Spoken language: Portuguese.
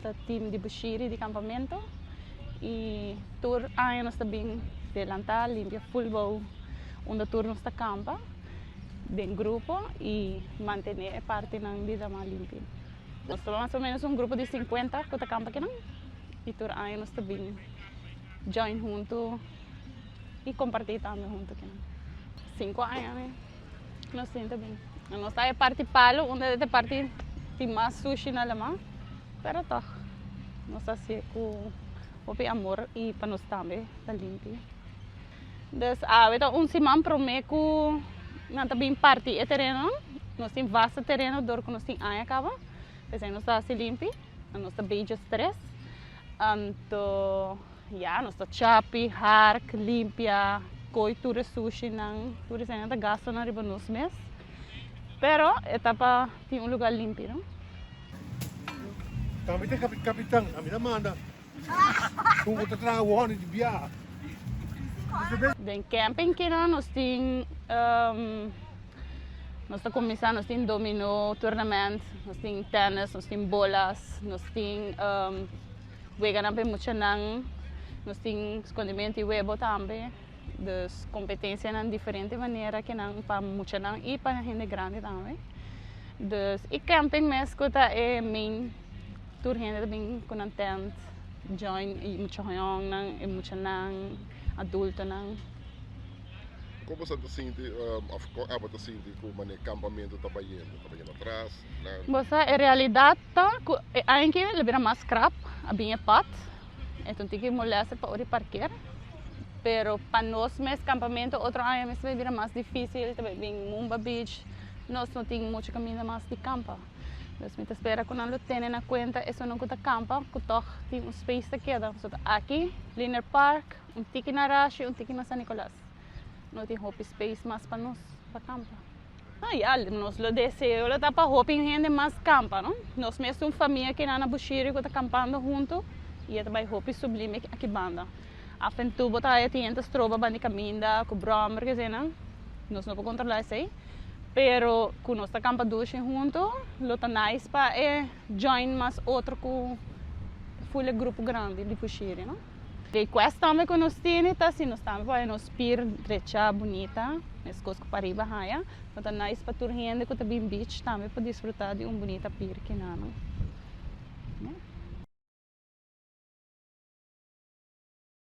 nosso time de bushiri de campamento e tur aí nós também delantar limpar futebol onde tur nós campa de grupo e manter parte na vida mais limpa. Nós somos mais ou menos grupo de 50 que campa aqui não e tur aí nós também join junto e compartilhar também junto aqui. 5 anos, né? Nós também. Nós é parte palo, onde é parte de mais sushi na lama, pero toch, nós assim com o amor e para nós também tá limpo. Então semana prometo nós também parte é terreno, nós temos vasto terreno, dor que nós temos aí acaba, então nós tá assim limpo, nós tá bem stress, então nós tá chapi, hark, limpia, coi tudo sushi nang, tudo isso ainda gasta na riba nos mês. Pero etapa tem lugar limpo, não? Também tem capitão, a minha manda. Kung tatrawan de biya. Den camping que nós tem nós está começando, nós tem dominó, tournament, nós tem tennis, nós tem bolas, nós tem wega na muito nang, nós tem escondimento e webo também. Dus competência de diferente maneira que não para muito não e para gente grande também. Dus e camping mesmo que é main tour gente também com tent join e muito young não e muito não adulto não. Como você sente a sente como o acampamento está indo atrás? Você é realidade tá ainda libera mais scrap a bem pat então tem que molestar para o parquear. Pero para nós, mesmo campamento, outro ano mesmo vai vir mais difícil, também em Mumba Beach, nós não temos muito caminho mais de campa. Então, me espera que não tenha na conta, isso não conta campa, que toch tem space que queda. Aqui, Linear Park, tiki na Rashi, tiki na San Nicolás. Não tem hope space mais para nós, para campa. Nós lo desejamos, está para hope gente mais campa, não? Nós mesmo uma família que na Bushiri que está campando junto, e é também hope sublime aqui banda. Af en toe bota je tientas troba bandi caminda, com brommer que não, nós não podemos controlar isso aí, pero com nossa campa duche junto, lo tá nice para join mais outro com full grupo grande de puxiri, não? E quest também que nós temos, tá assim, nós também vai nos pier derecha bonita, nas coisas para riba haia, então tá nice para tur gente que tá bem beach também para desfrutar de bonita pier que não.